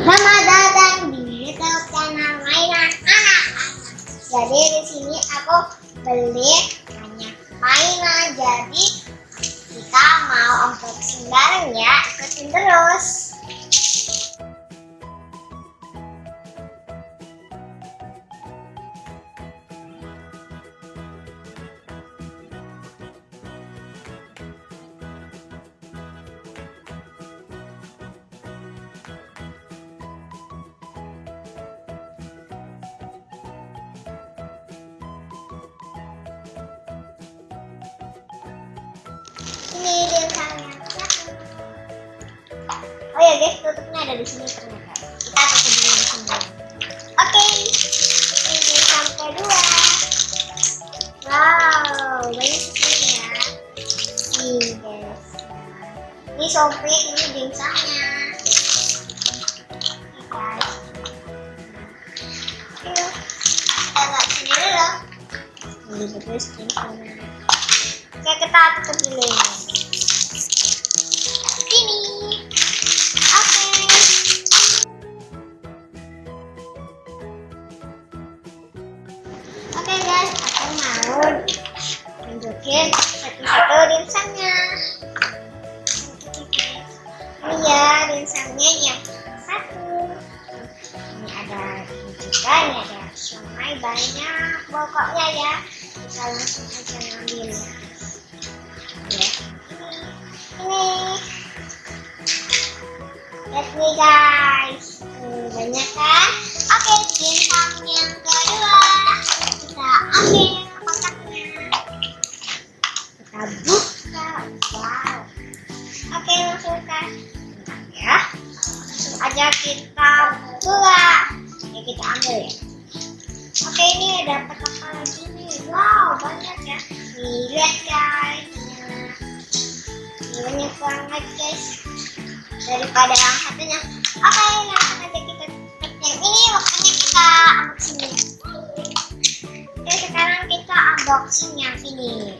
Selamat datang di YouTube channel mainan anak-anak. Jadi di sini aku beli banyak mainan. Jadi kita mau unboxing bareng ya. Ikutin terus. Ini dia sayang. Oh ya guys, tutupnya ada di sini ternyata. Kita tutup dulu di sini. Oke, ini dia sampai dua. Wow, banyak sekali ya. Nih guys. Ini soprik, ini dimsumnya. Guys. Yuk, kita lihat sini dulu. Ini terus dimsumnya. Oke, kita tutup dulu ini. Sini. Oke. Oke guys, aku mau tunjukin satu-satu dimsumnya. Ini ya dimsumnya yang satu. Ini ada juga, ini ada siomay banyak pokoknya ya. Kita langsung aja ngambil ya. Ini lihat nih guys, banyak kan? Oke, dimsum yang kedua kita ambil kotaknya, kita buka. Wow, oke langsung kan ya, langsung aja kita buka ya, kita ambil ya. Oke, ini dapat apa lagi nih? Wow, banyak ya. Nih lihat guys, banyak banget guys daripada yang satunya. Oke, langsung aja kita tutup yang ini, waktunya kita unboxing. Oke, sekarang kita unboxing yang ini.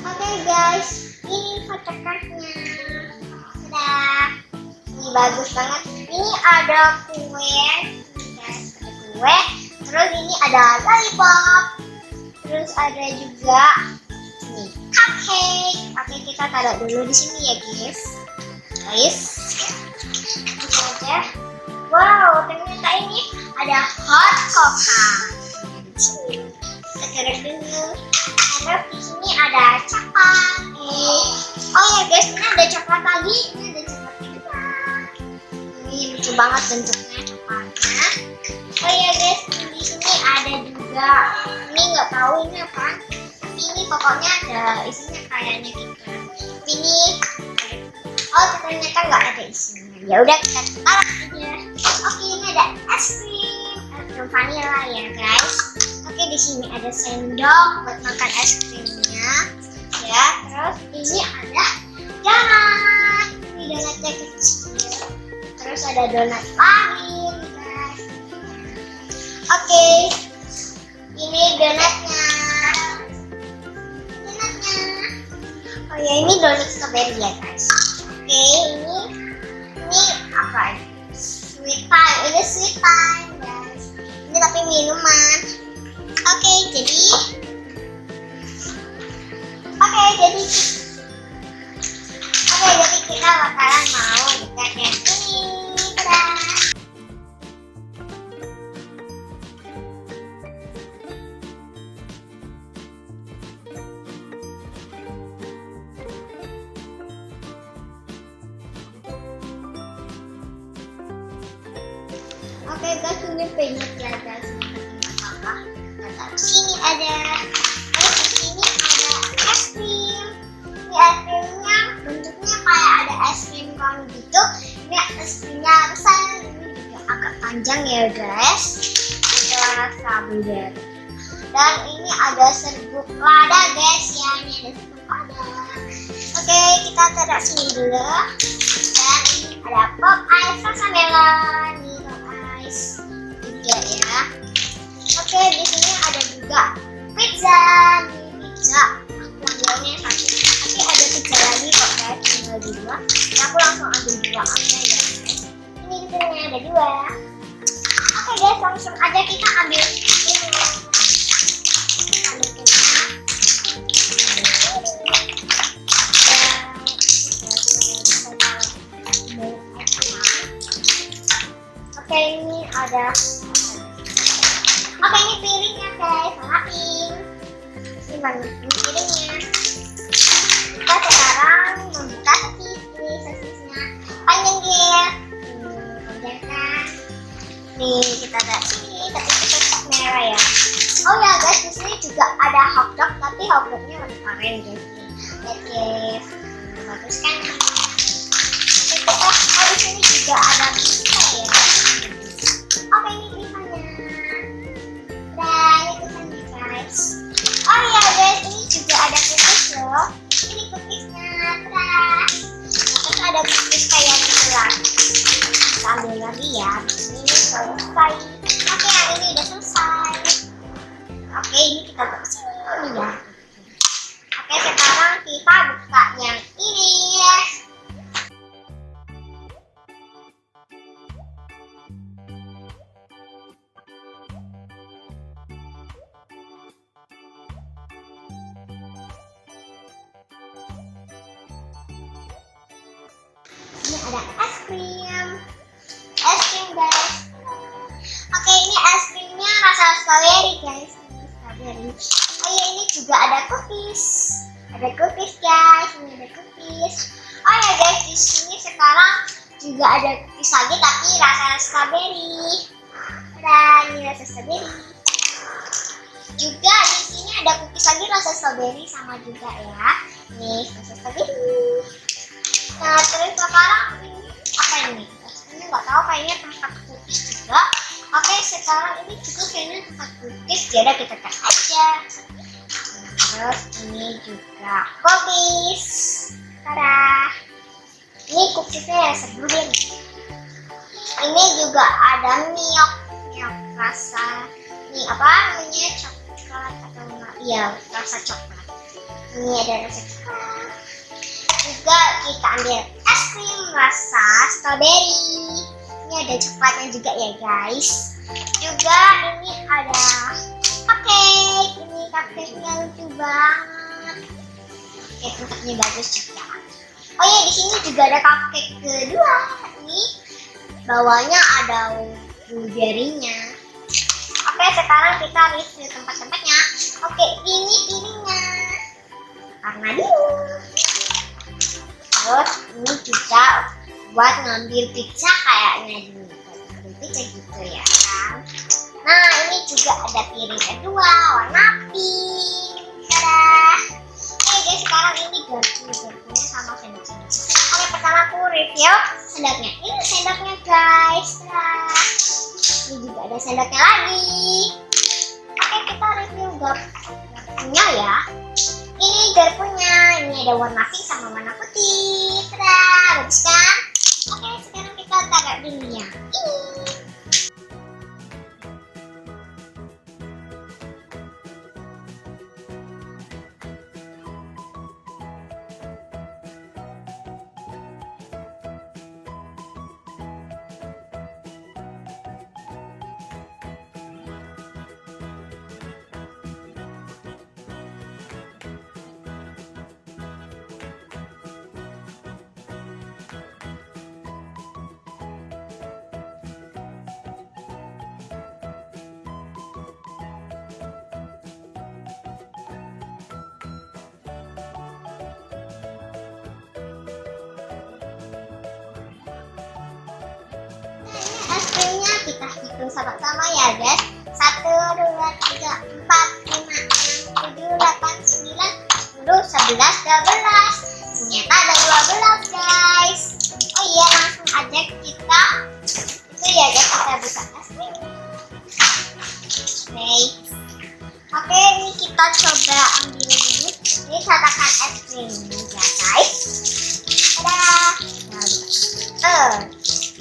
Oke guys, ini photocardnya. Sudah, ini bagus banget. Ini ada kue, guys, ada kue. Terus ini ada lollipop. Terus ada juga ini cupcake. Oke, kita taruh dulu di sini ya guys. Langsung aja. Wow, ternyata ini ada hot cocoa. Kita taruh dulu. Terus di sini ada coklat. Oh ya guys, ini ada coklat lagi. Ini ada coklat juga. Ini lucu banget bentuknya coklatnya. Oh ya guys, di sini ada juga. Ini nggak tahu ini apa. Tapi ini pokoknya ada isinya kayaknya gitu. Ini. Oh ternyata nggak ada isinya. Ya udah kita taruh aja. Oke, ini ada es krim vanilla ya guys. Oke, di sini ada sendok buat makan es krimnya ya. Terus ini ada donat. Ini donatnya kecil. Terus ada donat lagi guys. Oke, ini donatnya. Oh ya, ini donat strawberry ya guys. Oke, ini apa? Sweet pie. Ini sweet pie guys. Ini tapi minuman. Oke, jadi kita bakalan mau buka yang ini. Dadah. Oke guys, ini banyak ya guys. Sini ada. Terus di sini ada es krim. Ini es krimnya bentuknya kayak ada es krim lingkungan gitu. Ini es krimnya besar, ini juga agak panjang ya guys. Ada strawberry. Dan ini ada serbuk lada guys ya, ini ada serbuk lada. Oke, kita taruh sini dulu. Dan ini ada pop ice rasa melon, nih pop ice juga ya. Oke, di sini ada juga pizza, nih pizza. Aku ambilnya satu, tapi ada pizza lagi kok guys, tinggal dua. Nah, aku langsung ambil dua aja ya guys. Ini di sini ada dua. Oke guys, langsung aja kita ambil ini. Oke, ini ada. Oke, ini piringnya guys, warna pink. Ini banget ini piringnya. Kita sekarang membuka sosis. Ini sosisnya panjang guys. Panjang kan. Nih kita lihat sini, tapi kita merah ya. Oh ya guys, di sini juga ada hotdog, tapi hotdognya warna oranye guys. Lihat guys, bagus kan? Oh, di sini juga ada pizza ya. Oke, ini pizzanya. Dan ini pizzanya guys. Oh ya guys, ini juga ada cookies loh. Ini cookiesnya. Terus ada cookies kayak gitu lah. Kita ambil lagi ya. Ini selesai. Oke, yang ini udah selesai. Oke, ini kita buka sini ya. Oke, sekarang kita buka yang ini. Ini ada es krim guys. Oke, ini es krimnya rasa strawberry guys. Strawberry. Oh ya, ini juga ada cookies guys. Ini ada cookies. Oh ya guys, di sini sekarang juga ada cookies lagi tapi rasa strawberry. Dan ini rasa strawberry. Juga di sini ada cookies lagi rasa strawberry sama juga ya. Ini rasa strawberry. Nah, terus sekarang ini apa ini? Ini nggak tahu, kayaknya tempat cookies juga. Oke, sekarang ini juga kayaknya tempat cookies, jadi kita tes aja. Terus ini juga cookies. Tada! Ini cookiesnya ya sebelum. Ini juga ada milk rasa. Ini apa namanya, coklat atau enggak? Iya, rasa coklat. Ini ada rasa coklat. Juga kita ambil es krim rasa strawberry. Ini ada coklatnya juga ya guys. Juga ini ada cupcake. Ini cupcake-nya lucu banget. Oke, tempatnya bagus juga. Oh ya, di sini juga ada cupcake kedua. Ini bawahnya ada blueberry-nya. Oke, sekarang kita review tempat-tempatnya. Oke, ini piringnya warna biru. Terus ini juga buat ngambil pizza kayaknya ini. Buat ngambil pizza gitu ya kan. Nah, ini juga ada piring kedua warna pink. Dadah. Oke guys, sekarang ini garpunya sama sendoknya. Oke, pertama aku review sendoknya. Ini sendoknya guys. Dadah. Ini juga ada sendoknya lagi. Oke, kita review garpunya ya. Ini garpunya, ini ada warna pink sama warna putih. Tada, bagus kan? Oke, sekarang kita taruh dulu ya. Ini. Es krimnya kita hitung sama-sama ya guys. 1, 2, 3, 4, 5, 6, 7, 8, 9, 10, 11, 12. Ternyata ada 12 guys. aja kita itu ya guys, kita buka es krim. Oke, ini kita coba ambil dulu. Ini cetakan es krim ya guys. Ada.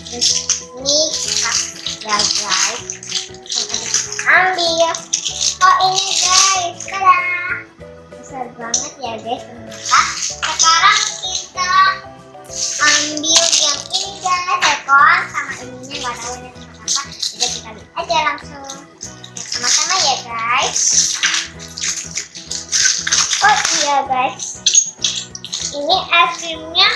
Terus ini kita ya guys. Ambil. Oh ini guys, tada. Besar banget ya guys ternyata. Sekarang kita ambil yang ini guys, tekon sama ininya nggak tahu ini apa. Jadi kita lihat aja langsung. Sama-sama ya guys. Oh iya guys, ini es krimnya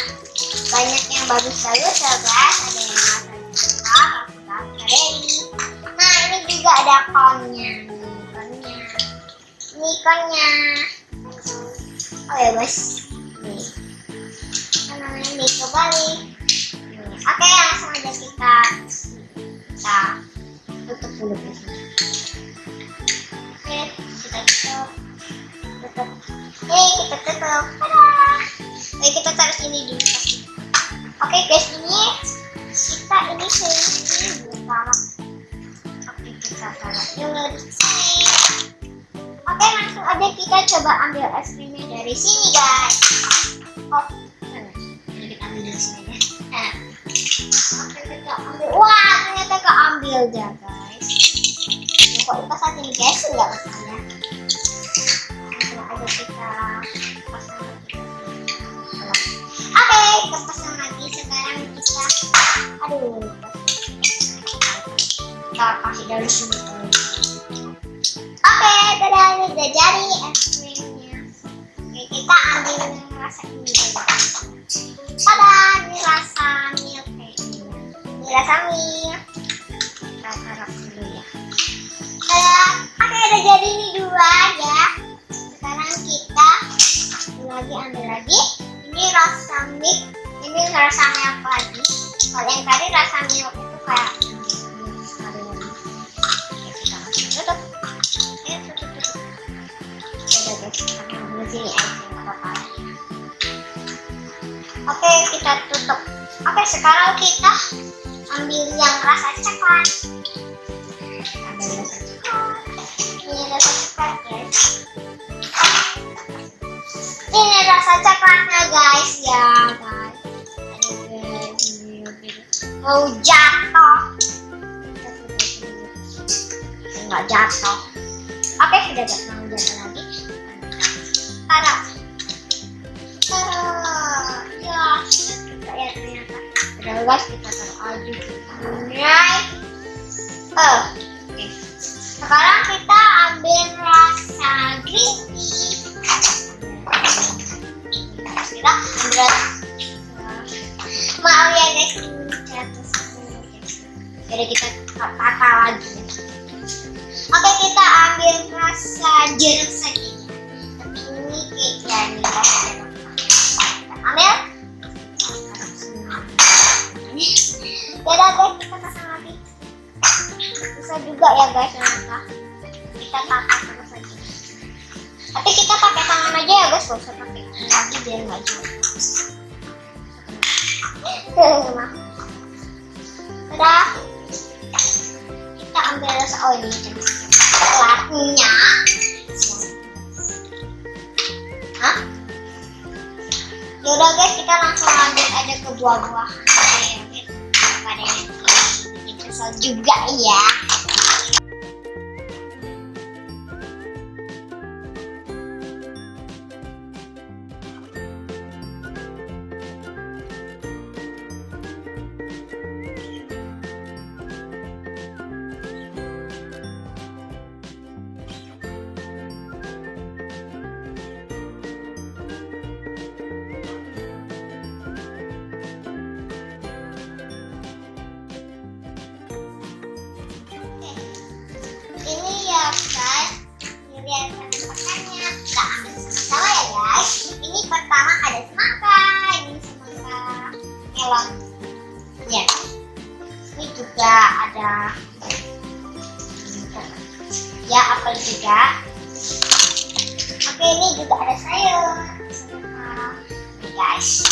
banyak yang bagus-bagus ya guys. Ada yang rasa strawberry. Nah ini juga ada konnya. Ini konnya. Oh ya guys, nih. Namanya nih, coba nih. Oke, langsung aja kita tutup dulu guys. Oke, kita tutup. Kita tutup. Oke, kita taruh ini dulu. Oke guys, ini buka. Oke, kita taruh dulu di sini. Oke, langsung aja kita coba ambil es krimnya dari sini guys. Oh, ini kita ambil dari sini ya. Oke, kita ambil. Wah, ternyata keambil ya guys. Kok ipas saat ini guys, enggak masalah. Langsung aja kita pasang lagi. Oke, kita pasang lagi. Sekarang kita, kita kasih dari sini. Oke, udah jadi es krimnya. Oke, kita ambil yang rasa ini dulu. Tada, ini rasa milk kayak ini. Ini rasa milk. Kita taruh dulu ya. Tada, oke udah jadi ini dua ya. Sekarang kita ambil lagi. Ini rasa milk. Ini rasa milk lagi. Kalau yang tadi rasa milk itu kayak sini aja nggak apa-apa. Oke, kita tutup. Oke, sekarang kita ambil yang rasa coklat. Ambil rasa coklat. Ini rasa coklat guys. Ini rasa coklatnya guys ya guys. Mau jatuh. Nggak jatuh. Oke, sudah nggak mau jatuh lagi. Taruh. Ya, ternyata. Udah guys, kita taruh aja dulunya. Oke. Sekarang kita ambil rasa green tea. Kita ambil. Maaf ya guys, ini jatuh semua. Jadi kita tata lagi. Oke, kita ambil rasa jeruk saja. Ini ambil. Dadah guys, kita pasang lagi. Bisa juga ya guys ternyata. Kita tata terus aja. Tapi kita pakai tangan aja ya guys, gak usah pakai lagi biar nggak jatuh. Dadah. Kita ambil rasa ini coklatnya. Yaudah guys, kita langsung lanjut aja ke buah-buahan. Pada yang bikin kesel juga ya. Ini ya guys, ini lihat makannya. Kita ambil sama-sama ya guys. Ini pertama ada semangka, ini semangka melon. Ya, ini juga ada ya apel juga. Oke, ini juga ada sayur. Nih guys.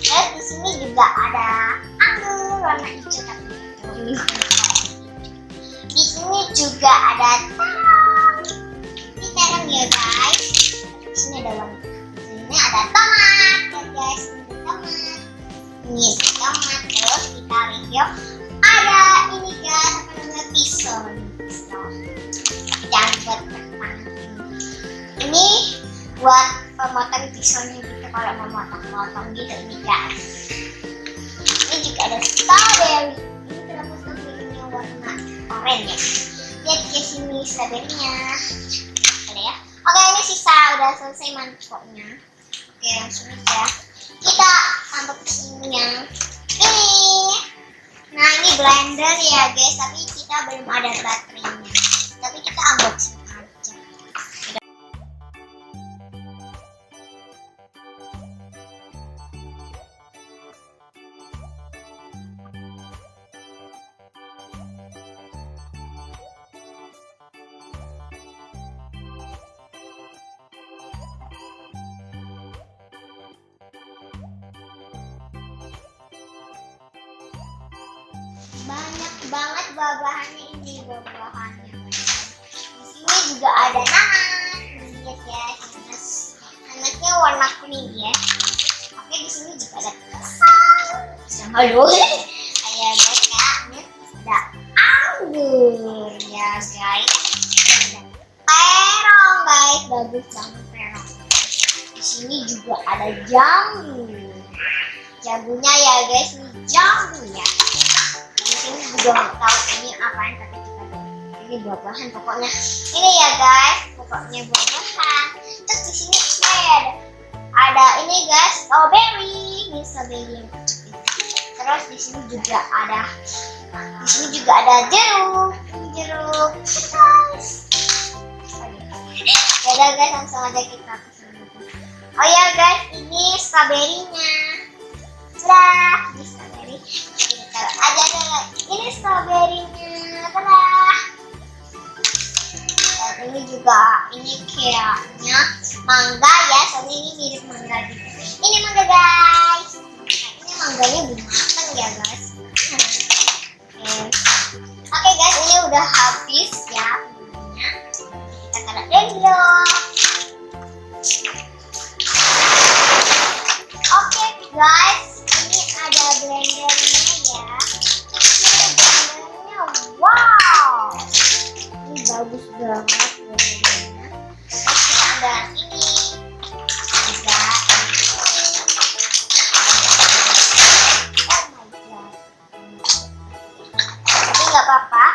Terus di sini juga ada anggur. juga ada terong. Ini terong ya guys. Di sini ada warna. Ini ada tomat ya guys. Ini tomat. Ini tomat. Terus kita review. Ada ini guys, apa namanya, pisau. Jangan buat bertangan. Ini buat pemotong pisaunya gitu kalau mau motong-motong gitu ini guys. Ini juga ada strawberry. Ini kenapa strawberry-nya warna oranye ya? Lihat di sini strawberry-nya. Ada ya. Oke, ini sisa udah selesai mangkoknya. Oke, langsung aja kita tambah kesininya. Nah, ini blender ya guys, tapi kita belum ada baterainya. Tapi kita unboxing aja. Banyak banget bahannya ini, bahannya. Di sini juga ada nanas. Lihat ya, nanasnya warna kuning ya. Oke, di sini juga ada pisang. Halo. Ayo guys, ini ada anggur ya guys. Ada terong guys, bagus banget terong. Di sini juga ada jambu. Jambunya ya guys, ini jambu ya. Ini juga nggak tahu ini apaan, tapi kita ini buah-buahan pokoknya. Ini ya guys, pokoknya buah-buahan. Terus di sini ada ini guys, strawberry. Ini strawberry yang kecil. Terus di sini juga ada jeruk. Ini jeruk guys. Ya guys, langsung aja kita kesini. Oh ya guys, ini strawberry-nya. Sudah, ini strawberry. Ada ini strawberry-nya, dan ini juga ini kayaknya mangga ya, soalnya ini mirip mangga gitu. Ini mangga guys. Ini mangganya belum matang ya guys. Oke guys, ini udah habis ya videonya. Kita taruh dulu. Oke guys, ini ada blendernya ya. Wow, ini bagus banget blendernya. Terus kita ada ini juga. Oh my god. Tapi nggak apa-apa.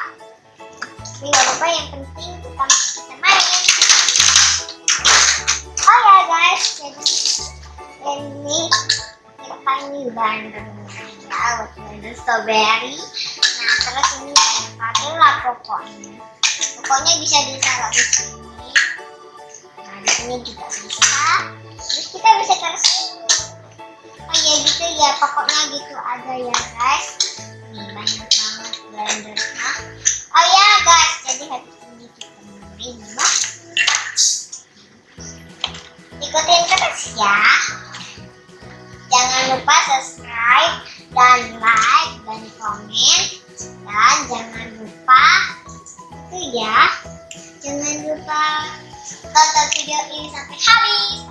Yang penting kita main. Oh ya guys, jadi ini kita ini blendernya ya, buat blender strawberry. Nah, terus ini vanilla pokoknya. Pokoknya bisa ditaruh di sini. Nah, di sini juga bisa. Terus kita bisa taruh sini. Oh ya gitu ya, pokoknya gitu aja ya guys. Ini banyak banget blendernya. Oh ya guys, jadi habis ini kita main ya. Ikutin terus ya. Jangan lupa subscribe dan like dan komen. Dan jangan lupa itu ya, jangan lupa tonton video ini sampai habis.